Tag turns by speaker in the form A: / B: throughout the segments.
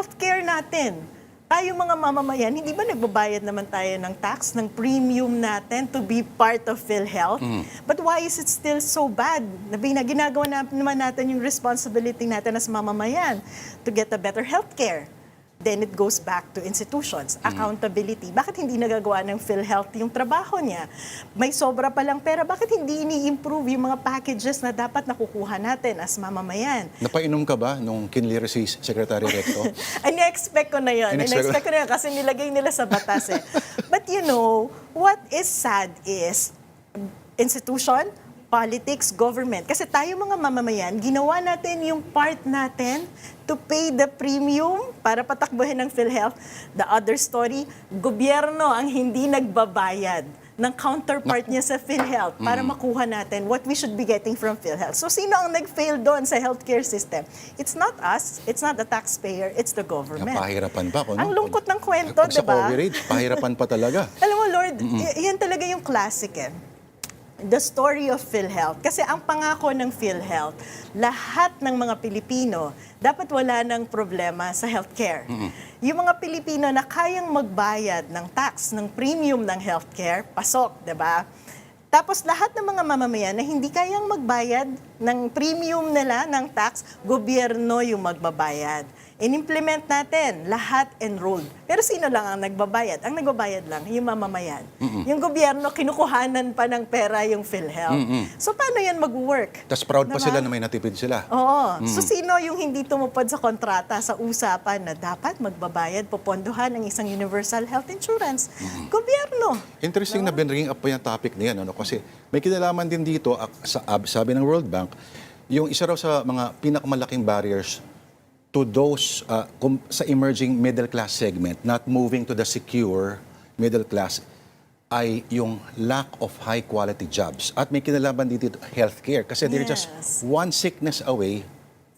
A: healthcare natin. Tayo mga mamamayan, hindi ba nagbabayad naman tayo ng tax, ng premium natin to be part of PhilHealth? But why is it still so bad? Ginagawa naman natin yung responsibility natin as mamamayan to get a better healthcare. Then it goes back to institutions, accountability. Bakit hindi nagagawa ng PhilHealth yung trabaho niya? May sobra palang pera, bakit hindi ini-improve yung mga packages na dapat nakukuha natin as mamamayan?
B: Napainom ka ba nung kinlira si Secretary Recto?
A: Ine-expect ko na yun. Ine-expect ko na yun kasi nilagay nila sa batas eh. But you know, what is sad is institution, politics, government. Kasi tayo mga mamamayan, ginawa natin yung part natin to pay the premium para patakbuhin ng PhilHealth. The other story, gobyerno ang hindi nagbabayad ng counterpart niya sa PhilHealth para makuha natin what we should be getting from PhilHealth. So sino ang nag-fail doon sa healthcare system? It's not us, it's not the taxpayer, it's the government.
B: Pahirapan pa.
A: Ang lungkot ng kwento,
B: Pag
A: di
B: sa
A: ba?
B: coverage, pahirapan pa talaga.
A: Alam mo, Lord, yan talaga yung classic eh. The story of PhilHealth. Kasi ang pangako ng PhilHealth, lahat ng mga Pilipino, dapat wala ng problema sa healthcare. Yung mga Pilipino na kayang magbayad ng tax, ng premium ng healthcare, pasok, di ba? Tapos lahat ng mga mamamayan na hindi kayang magbayad ng premium nila ng tax, gobyerno yung magbabayad. In-implement natin, lahat enrolled. Pero sino lang ang nagbabayad? Ang nagbabayad lang, yung mamamayan. Yung gobyerno, kinukuhanan pa ng pera yung PhilHealth. So paano yan mag-work?
B: Tapos proud pa sila na may natipid sila.
A: Oo. So sino yung hindi tumupad sa kontrata, sa usapan na dapat magbabayad, popondohan ng isang universal health insurance? Gobyerno.
B: Interesting na binringing up pa yung topic na yan. Kasi may kinalaman din dito, sabi ng World Bank, yung isa raw sa mga pinakamalaking barriers to those sa emerging middle class segment not moving to the secure middle class ay yung lack of high quality jobs. At may kinalaman dito healthcare kasi they're just one sickness away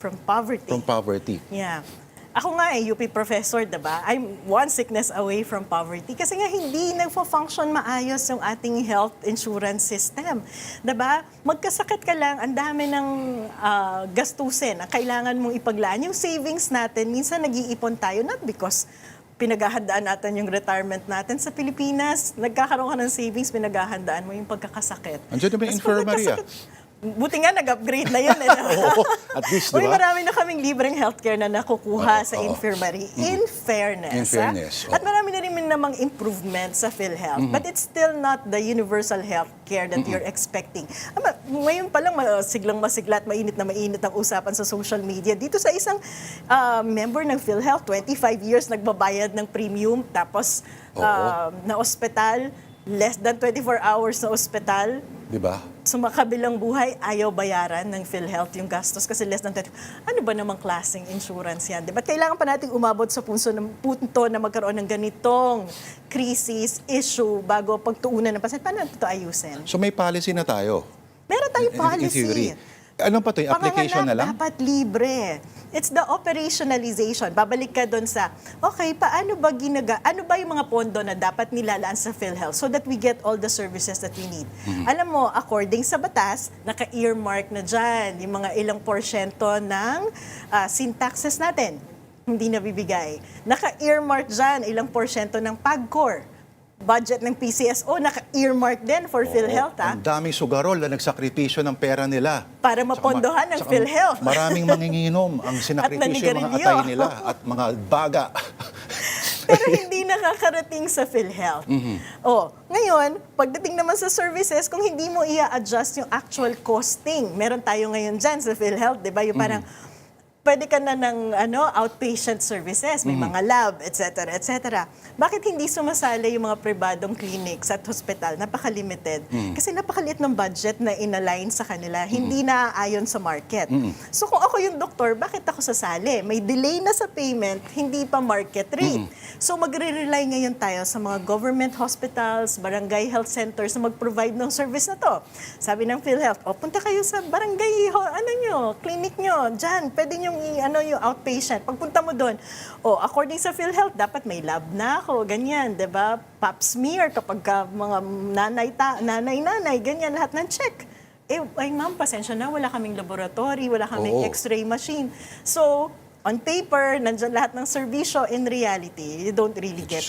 A: from poverty. Yeah. Ako nga UP professor, diba? I'm one sickness away from poverty kasi nga hindi nagpo-function maayos yung ating health insurance system. Diba? Magkasakit ka lang, ang dami ng gastusin na kailangan mong ipaglaan. Yung savings natin, minsan nag-iipon tayo, not because pinaghahandaan natin yung retirement natin sa Pilipinas, nagkakaroon ka ng savings, pinaghahandaan mo yung pagkakasakit.
B: Andiyan na ba yung infirmary
A: Buti nga, nag-upgrade na yun.
B: Oo, at least,
A: Uy,
B: diba?
A: marami na kaming libreng healthcare na nakukuha sa infirmary. In fairness.
B: In fairness.
A: At marami na rin namang improvement sa PhilHealth. But it's still not the universal healthcare that you're expecting. Ngayon pa lang, siglang masigla at mainit na mainit ang usapan sa social media. Dito sa isang member ng PhilHealth, 25 years nagbabayad ng premium, tapos na ospital, less than 24 hours na ospital.
B: Diba?
A: Sumakabilang buhay, ayaw bayaran ng PhilHealth yung gastos kasi less than 20. Ano ba namang klaseng insurance yan? Diba? Kailangan pa nating umabot sa punto na magkaroon ng ganitong crisis, issue, bago pagtuunan ng pasyente. Paano ito ayusin?
B: So may policy na tayo?
A: Meron tayong policy.
B: In theory. Ano pa ito? Yung application na lang?
A: Dapat libre. It's the operationalization. Babalik ka doon sa, okay, paano ba ano ba yung mga pondo na dapat nilalaan sa PhilHealth so that we get all the services that we need? Alam mo, according sa batas, naka-earmark na dyan yung mga ilang porsyento ng syntaxes natin. Hindi nabibigay. Naka-earmark dyan ilang porsyento ng PAGCOR. Budget ng PCSO, naka-earmark din for PhilHealth.
B: Ang daming sugarol na nagsakripisyo ng pera nila.
A: Para mapondohan ng PhilHealth.
B: Maraming manginginom ang sinakripisyo yung mga atay nila at mga baga.
A: Pero hindi nakakarating sa PhilHealth. Ngayon, pagdating naman sa services, kung hindi mo i-adjust yung actual costing, meron tayo ngayon dyan sa PhilHealth, di ba? Yung parang, pwede ka na ng outpatient services, may mga lab, etc., etc. Bakit hindi sumasali yung mga pribadong clinics at hospital? Napaka-limited. Kasi napakaliit ng budget na inalign sa kanila. Hindi naaayon sa market. So kung ako yung doktor, bakit ako sasali? May delay na sa payment, hindi pa market rate. So magre-rely ngayon tayo sa mga government hospitals, barangay health centers na mag-provide ng service na to. Sabi ng PhilHealth, punta kayo sa barangay, clinic nyo, dyan, pwede nyo yung outpatient. Pagpunta mo doon, according sa PhilHealth, dapat may lab na ako, ganyan, 'di ba? Pap smear kapag mga nanay, ganyan, lahat ng check. Ay ma'am, pasensya na, wala kaming laboratory, wala kaming x-ray machine. So, on paper, nandyan lahat ng serbisyo, in reality, you don't really get it.